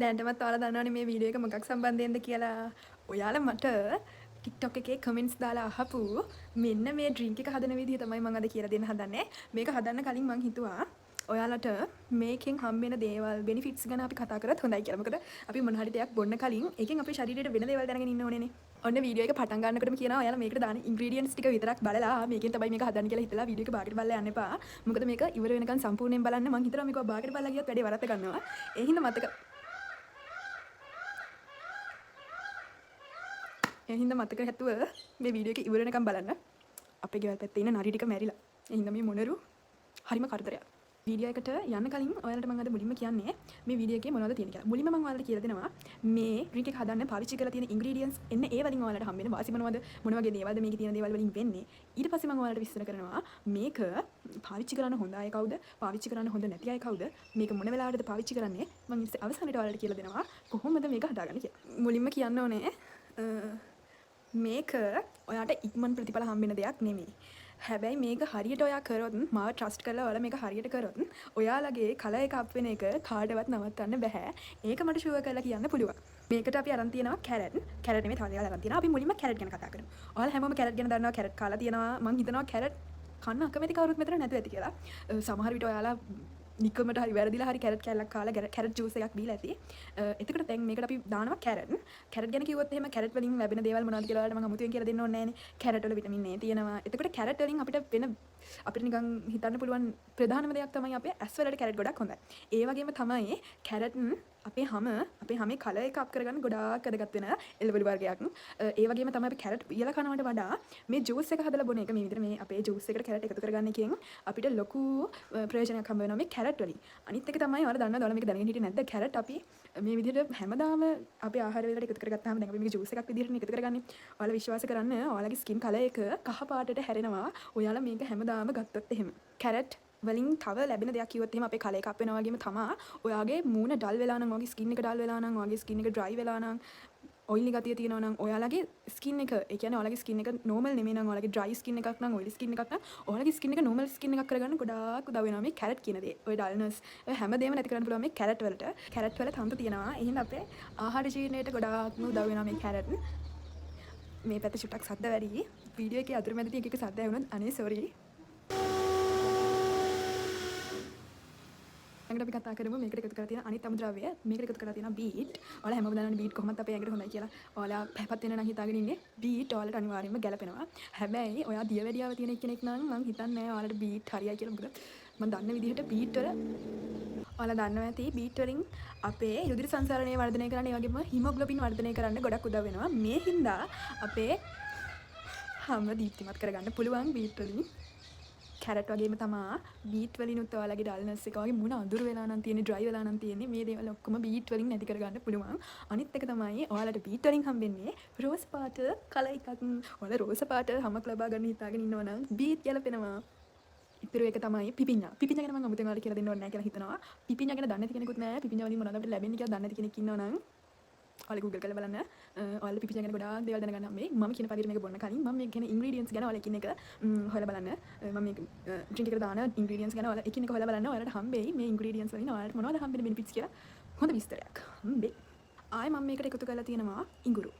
දැන්ටමත් ඔයාලා දන්නවනේ මේ වීඩියෝ එක මොකක් සම්බන්ධයෙන්ද කියලා. ඔයාලා මට TikTok එකේ කමෙන්ට්ස් දාලා අහපු මෙන්න මේ ඩ්‍රින්ක් එක හදන විදිහ තමයි මම අද කියලා දෙන්න හදන්නේ. මේක හදන්න කලින් මං හිතුවා ඔයාලට මේකෙන් හම්බෙන දේවල් බෙනිෆිට්ස් ගැන අපි කතා කරත් හොඳයි කියලා. මොකද අපි මොන හරි දෙයක් බොන්න කලින් ඒකෙන් අපේ ශරීරයට වෙන දේවල් දැනගෙන ඉන්න ඕනේනේ. ඔන්න වීඩියෝ එක පටන් ගන්නකොටම කියනවා ඔයාලා මේකට දාන ඉන්ග්‍රීඩියන්ට්ස් ටික විතරක් බලලා මේකෙන් තමයි මේක හදන්න කියලා හිතලා වීඩියෝ එක බාගෙට බලලා යන්න එපා. මොකද මේක ඉවර වෙනකන් සම්පූර්ණයෙන් බලන්න මං හිතනවා මේක බාගෙට බලලා ගියොත් වැඩේ වරද්ද ගන්නවා. ඒ හින්දා මතක එහින්දා මතක හැතුව මේ වීඩියෝ එක ඉවර වෙනකම් බලන්න. අපේ ගෙවල් පැත්තේ ඉන්න නරි ටික මැරිලා. එහින්දා මේ මොනරු හරිම කරදරයක්. වීඩියෝ එකට යන්න කලින් ඔයාලට මම අද මුලින්ම කියන්නේ මේ වීඩියෝ එකේ මොනවද තියෙන්නේ කියලා. මුලින්ම මම ඔයාලට කියලා දෙනවා මේ ඩ්‍රින්ක් එක හදන්න පාවිච්චි කරලා තියෙන ඉන්ග්‍රීඩියන්ට්ස් එන්න ඒ වලින් ඔයාලට හම්බෙන වාසි මොනවද? මොන වගේ දේවල්ද මේකේ තියෙන දේවල් වලින් වෙන්නේ? ඊට පස්සේ මම ඔයාලට විස්තර කරනවා මේක පාවිච්චි කරන්න හොඳ අය කවුද? පාවිච්චි කරන්න හොඳ නැති අය කවුද? මේක මොන වෙලාවටද පාවිච්චි කරන්නේ? මම අවසානයේ ඔයාලට කියලා දෙනවා කොහොමද මේක හදාගන්නේ කියලා. මුලින්ම කියන්න ඕනේ මේක ඔයාට ඉක්මන් ප්‍රතිඵල හම්බෙන දෙයක් නෙමෙයි. හැබැයි මේක හරියට ඔයා කරොත් මාව ට්‍රස්ට් කරලා ඔයාලා මේක හරියට කරොත් ඔයාලගේ කල එක අප් වෙන එක කාටවත් නවත්තන්න බෑ. ඒක මට ෂුවර් කරලා කියන්න පුළුවන්. මේකට අපි අරන් තියනවා කැරට්. කැරට් නෙමෙයි තව දේවල් අරන් තියනවා. අපි මුලින්ම කැරට් ගැන කතා කරමු. ඔයාලා හැමෝම කැරට් ගැන දන්නවා. කැරට් කාලා තියෙනවා. මං හිතනවා කැරට් කන්න අකමැති කවුරුත් මෙතන නැතුව ඇති කියලා. සමහර විට ඔයාලා නිකමට හරි වැරදිලා හරි කැරට් කෑල්ලක් කාලා කැරට් ජූස් එකක් බීලා ඇති. එතකොට දැන් මේකට අපි දානවා කැරට්. කැරට් ගැන කිව්වොත් එහෙම කැරට් වලින් ලැබෙන දේවල් මොනවද කියලා ඔයාලට මම අමුතුවෙන් කියලා දෙන්න ඕනේ නෑනේ. කැරට් වල විටමින් A තියෙනවා. එතකොට කැරට් වලින් අපිට නිකන් හිතන්න පුළුවන් ප්‍රධානම දෙයක් තමයි අපේ ඇස් වලට කැරට් ගොඩක් හොඳයි. ඒ වගේම තමයි කැරට් අපේ හැමේ කලර් එක අප් කරගන්න ගොඩාක් වැදගත් වෙන එළවලු වර්ගයක්. ඒ වගේම තමයි අපි කැරට් පියලා කනවට වඩා මේ ජූස් එක හදලා බොන එක මේ විදිහට මේ අපේ ජූස් එකට කැරට් එකතු කරගන්න එකෙන් අපිට ලොකු ප්‍රයෝජනයක් හම්බ වෙනවා මේ කැරට් වලින්. අනිත් එක තමයි ඔයාලා දන්නවද ඔයාලා මේක දැනගෙන හිටියේ නැද්ද කැරට් අපි මේ විදිහට හැමදාම අපේ ආහාර වලට එකතු කරගත්තාම දැන් අපි මේක ජූස් එකක් විදිහට එකතු කරගන්නේ. ඔයාලා විශ්වාස කරන්න ඔයාලගේ ස්කින් කලර් එක කහ පාටට හැරෙනවා. ඔයාලා මේක හැමදාම ගත්තොත් එහෙම. කැරට් වලින් තව ලැබෙන දෙයක් කිව්වොත් එහෙම අපේ කලර් එක අප් වෙනවා වගේම තමයි ඔයාගේ මූණ ඩල් වෙලා නම් ඔයාගේ ස්කින් එක ඩල් වෙලා නම් ඔයාගේ ස්කින් එක ඩ්‍රයි වෙලා නම් ඔයිලි ගතිය තියෙනවා නම් ඔයාලගේ ස්කින් එක ඒ කියන්නේ ඔයාලගේ ස්කින් එක නෝමල් නෙමෙයි නම් ඔයාලගේ ඩ්‍රයි ස්කින් එකක් නම් ඔයිලි ස්කින් එකක් නම් ඔයාලගේ ස්කින් එක නෝමල් ස්කින් එකක් කරගන්න ගොඩාක් උදව් වෙනවා මේ කැරට් කියන දේ. ඔය ඩල්නස් ඔය හැමදේම නැති කරන්න පුළුවන් මේ කැරට් වලට. කැරට් වල තන්තු තියෙනවා. එහෙනම් අපේ ආහාර ජීර්ණයට ගොඩාක්ම උදව් වෙනවා මේ කැරට්. මේ පැත්තේ චුට්ටක් සද්ද වැඩි. වීඩියෝ එකේ අතරමැදදී එක එක සද්ද ඇහුණොත් අනේ සෝරි. අපි කතා කරමු මේකට එකතු කරලා තියෙන අනිත් අමුද්‍රව්‍ය. මේකට එකතු කරලා තියෙනවා බීට්. ඔයාලා හැමෝම දන්නවනේ බීට් කොහොමද අපේ ඇඟට හොඳයි කියලා. ඔයාලා පැහැපත් වෙන නම් හිතාගෙන ඉන්නේ බීට් ඔයාලට අනිවාර්යයෙන්ම ගැලපෙනවා. හැබැයි ඔයා දියවැඩියාව තියෙන කෙනෙක් නම් මං හිතන්නේ නැහැ ඔයාලට බීට් හරියයි කියලා. මොකද මම දන්න විදිහට බීට් වල ඔයාලා දන්නවා ඇති බීට් වලින් අපේ රුධිර සංසරණය වර්ධනය කරන්න ඒ වගේම හීමොග්ලොබින් වර්ධනය කරන්න ගොඩක් උදව් වෙනවා. මේ හින්දා අපේ හැම දීප්තිමත් කරගන්න පුළුවන් බීට් වලින්. කැරට් වගේම තමා බීට් වලිනුත් ඔයාලගේ ඩල්නස් එක වගේ මුණ අඳුර වෙලා නම් තියෙන්නේ ඩ්‍රයි වෙලා නම් තියෙන්නේ මේ දේවල් ඔක්කොම බීට් වලින් නැති කරගන්න පුළුවන්. අනිත් එක තමයි ඔයාලට බීට් වලින් හම්බෙන්නේ රෝස් පාට කලර් එකක්. ඔයාලා රෝස් පාට හැමක් ලබා ගන්න හිතාගෙන ඉන්නවා නම් බීට් ගැලපෙනවා. ඉතින් ඒක තමයි පිපිඤ්ඤා. පිපිඤ්ඤා ගැන මම අමුතෙන් ඔයාලට කියලා දෙන්න ඕනේ නැහැ කියලා හිතනවා. පිපිඤ්ඤා ගැන දන්නේ නැති කෙනෙකුත් නැහැ. පිපිඤ්ඤා වලින් මොනවද අපිට ලැබෙන්නේ කියලා දන්නේ නැති කෙනෙක් ඉන්නවා නම් ඔයාලා Google කරලා බලන්න. ඔයාලා පිපිඤ්ඤා ගැන ගොඩාක් දේවල් දැනගන්න හම්බෙයි. මම කියන පරිදි මේක බොන්න කලින් මම මේක කියන ඉන්ග්‍රීඩියන්ට්ස් ගැන ඔයාලා එකින් එක හොයලා බලන්න. මම මේක ඩ්‍රින්ක් එකට දාන ඉන්ග්‍රීඩියන්ට්ස් ගැන ඔයාලා එකින් එක හොයලා බලන්න. ඔයාලට හම්බෙයි මේ ඉන්ග්‍රීඩියන්ට්ස් වලින් ඔයාලට මොනවද හම්බෙන්නේ බෙනිෆිට්ස් කියලා හොඳ විස්තරයක්. හම්බෙයි. ආයෙ මම මේකට එකතු කරලා තියෙනවා ඉඟුරු.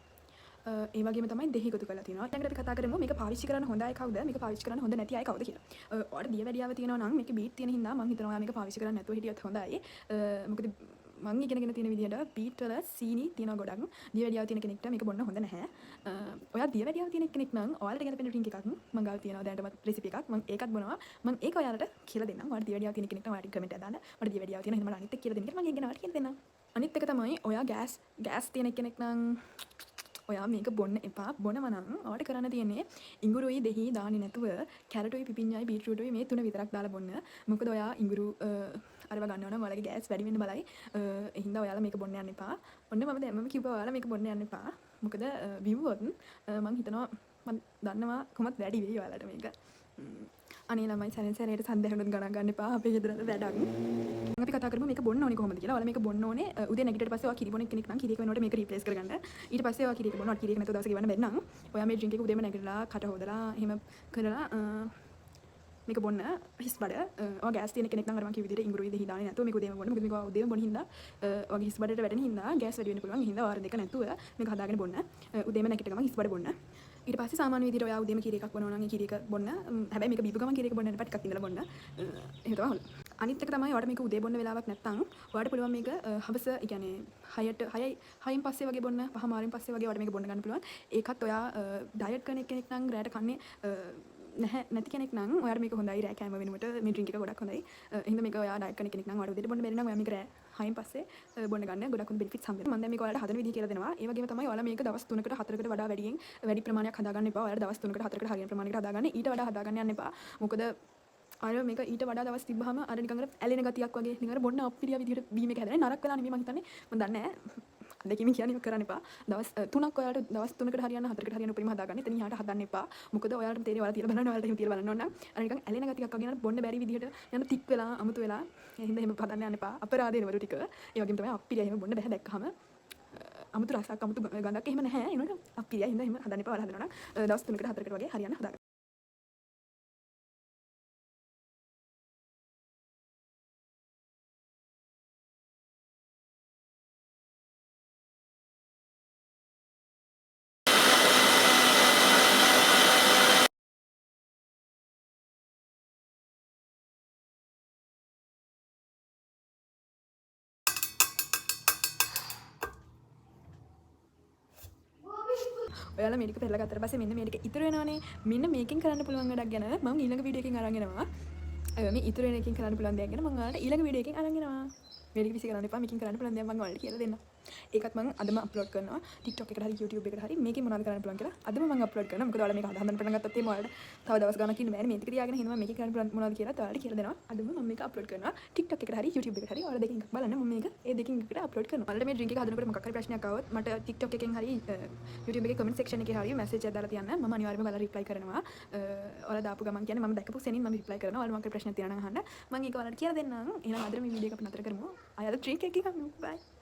ඒ වගේම තමයි දෙහි එකතු කරලා තියෙනවා. ඊළඟට අපි කතා කරමු මේක පාවිච්චි කරන්න හොඳ අය කවුද? මේක පාවිච්චි කරන්න හොඳ නැති අය කවුද කියලා. ඔයාලට දියවැඩියාව තියෙනවා නම් මේකේ බීට් තියෙන හින්දා මම හිතනවා ඔයා මේක පාවිච්චි කරන්න නැතුව හිටියොත් හොඳයි. මොකද මං ඉගෙනගෙන තියෙන විදිහට බීට් වල සීනි තියෙනවා ගොඩක්. දියවැඩියාව තියෙන කෙනෙක්ට මේක බොන්න හොඳ නැහැ. ඔයා දියවැඩියාව තියෙන කෙනෙක් නම් ඔයාලට ගැලපෙන ඩ්‍රින්ක් එකක් මම ගාව තියෙනවා දැනටමත් රෙසිපි එකක්. මම ඒකත් බොනවා. මම ඒක ඔයාලට කියලා දෙන්නම්. ඔයාලට දියවැඩියාව තියෙන කෙනෙක් නම් ඔයාලට කමෙන්ට් එකක් දාන්න. මට දියවැඩියාව තියෙනවා එහෙනම් මට අනිත් එක කියලා දෙන්න කියලා මම ඒක ගැන ඔයාලට කියලා දෙන්නම්. අනිත් එක තමයි ඔයා ගෑස් තියෙන කෙනෙක් නම් ඔයා මේක බොන්න එපා. බොනවා නම් ඔයාලට කරන්න තියෙන්නේ ඉඟුරුයි දෙහි දාන්නේ නැතුව කැරටුයි පිපිඤ්ඤායි බීට්‍රූටුයි මේ තුන විතරක් දාලා බොන්න. මොකද ඔයා ඉඟුරු අරව ගන්නවා නම් ඔයාලගේ ගෑස් වැඩි වෙන්න බලයි. ඒ හින්දා ඔයාලා මේක බොන්න යන්න එපා. ඔන්න මම කිව්වා ඔයාලා මේක බොන්න යන්න එපා. මොකද බිව්වොත් මම හිතනවා මම දන්නවා කොහොමද වැඩි වෙයි ඔයාලට මේක. අනේ ළමයි සැරේට සන්දේහනුත් ගණන් ගන්න එපා. අපේ ගෙදර වැඩක්. අපි කතා කරමු මේක බොන්න ඕනේ කොහොමද කියලා. ඔයාලා මේක බොන්න ඕනේ උදේ නැගිටිට පස්සේ ඔයා කිරි බොන කෙනෙක් නම් කිරි එක වෙනකොට මේක රීප්ලේස් කරගන්න. ඊට පස්සේ ඔයා කිරි එක බොනවා. කිරි එක නැතුව දවස් ගෙවන්න බැරි නම් ඔයා මේ ඩ්‍රින්ක් එක උදේම නැගිටලා කට හොදලා එහෙම කරලා මේක බොන්න හිස් බඩ ඔය ගෑස් තියෙන කෙනෙක් නම් අර මම කිව්ව විදිහට ඉඟුරු විදිහට හිතානේ නැතුව මේක උදේම බොන්න. මොකද මේක උදේම බොන හින්දා ඔයගේ හිස් බඩට වැටෙන හින්දා ගෑස් වැඩි වෙන්න පුළුවන්. ඒ හින්දා වාර දෙක නැතුව මේක හදාගෙන බොන්න. උදේම නැගිට ගමන් හිස් බඩ බොන්න. ඊට පස්සේ සාමාන්‍ය විදිහට ඔයා උදේම කීරි එකක් බොනවා නම් ඒ කීරි එක බොන්න. හැබැයි මේක බීපු ගමන් කීරි එක බොන්න යනපත් ටිකක් ඉඳලා බොන්න. එහෙම තමයි හොඳ. අනිත් එක තමයි ඔයාලට මේක උදේ බොන්න වෙලාවක් නැත්නම් ඔයාලට පුළුවන් මේක හවස ඒ කියන්නේ 6න් පස්සේ වගේ බොන්න 5:00 පස්සේ වගේ ඔයාලට මේක බොන්න ගන්න පුළුවන්. ඒකත් ඔයා ඩයට් කරන කෙනෙක් නම් රැට කන්නේ නැහැ නැති කෙනෙක් නම් ඔයාලට මේක හොඳයි රෑ කෑම වෙනුවට මේ ඩ්‍රින්ක් එක ගොඩක් හොඳයි. එහෙනම් මේක ඔයා ඩයට් කරන කෙනෙක් නම් ඔයාලට උදේට බොන්න බැරි නම් ඔයා මේක රෑ 6න් පස්සේ බොන්න ගන්න ගොඩක් හොඳ බෙනිෆිට්ස් හම්බ වෙනවා. මම දැන් මේක ඔයාලට හදන විදිහ කියලා දෙනවා. ඒ වගේම තමයි ඔයාලා මේක දවස් 3කට 4කට වඩා වැඩි ප්‍රමාණයක් හදාගන්න එපා. ඔයාලා දවස් 3කට 4කට හරියන ප්‍රමාණයකට හදාගන්න. ඊට වඩා හදාගන්න යන්න එපා. මොකද අර මේක ඊට වඩා දවස් තිබ්බහම අර නිකන් අර ඇලෙන ගතියක් වගේ නිකන් අර බොන්න අප්පිරියා විදිහට බීම එක හැදෙන්නේ නරක වෙලා නෙමෙයි මම හිතන්නේ. මම දන්නේ නැහැ. දෙකම කියන්නේ කරන්න එපා. දවස් 3ක් ඔයාලට දවස් 3කට හරියන්න 4කට හරියන්න උපරිම හදාගන්න. එතන ඉහාට හදන්න එපා. මොකද ඔයාලට තේරෙයි ඔයාලා තියලා බලන්න ඔයාලට එහෙම තියලා බලන්න ඕන නම් අර නිකන් ඇලෙන ගතියක් වගේ නේද බොන්න බැරි විදිහට යන තික් වෙලා අමුතු වෙලා ඒ හින්දා එහෙම හදන්න යන්න එපා. අපරාධ වෙනවලු ටික. ඒ වගේම තමයි අප්පිරියා එහෙම බොන්න බෑ දැක්කහම. අමුතු රසක් අමුතු ගඳක් එහෙම නැහැ. ඒ නේද? අප්පිරියා හින්දා එහෙම හදන්න එපා. ඔයාලා හදනවා නම් දවස් 3කට 4කට වගේ හරියන්න හදාගන්න. ඔයාලා මේක පෙරලා ගත්තට පස්සේ මෙන්න මේක ඉතුරු වෙනවනේ. මෙන්න මේකෙන් කරන්න පුළුවන් වැඩක් ගැන මම ඊළඟ වීඩියෝ එකකින් අරන් එනවා. මේ ඉතුරු වෙන එකකින් කරන්න පුළුවන් දෙයක් ගැන මම ඔයාලට ඊළඟ වීඩියෝ එකකින් අරන් එනවා. මේක විසි කරන්න එපා. මේකෙන් කරන්න පුළුවන් දේවල් මම ඔයාලට කියලා දෙන්නම්. ඒකත් මම අදම අප්ලෝඩ් කරනවා. TikTok එකට හරි YouTube එකට හරි මේකෙන් මොනවද කරන්න පුළුවන් කියලා අදම මම අප්ලෝඩ් කරනවා. මොකද ඔයාලා මේක හදන්න පටන් ගත්තත් එහෙම ඔයාලට තව දවස් ගානක් ඉන්න බෑනේ. මේක තියාගෙන හිනවා මේකේ කරන්න පුළුවන් මොනවද කියලා ඔයාලට කියලා දෙනවා. අදම මම මේක අප්ලෝඩ් කරනවා. TikTok එකට හරි YouTube එකට හරි ඔයාලා දෙකෙන් එකක් බලන්න. මම මේක ඒ දෙකෙන් එකට අප්ලෝඩ් කරනවා. ඔයාලට මේ ඩ්‍රින්ක් එක හදනකොට මොකක් හරි ප්‍රශ්නයක් ආවොත් මට TikTok එකෙන් හරි YouTube එකේ comment section එකේ හරි message එකක් දාලා තියන්න. මම අනිවාර්යයෙන්ම ඔයාලා reply කරනවා. ඔයාලා දාපු ගමන් කියන්නේ මම දැකපු සෙනින් මම reply කරනවා. ඔයාලා මොකක් හරි ප්‍රශ්නයක් තියෙනවා නම් අහන්න. මම ඒක ඔයාලට කියලා දෙන්නම්. එහෙනම් අද මේ වීඩියෝ එක අපි නතර කරමු. ආයෙත් ඩ්‍රින්ක් එකක් ගමු. bye.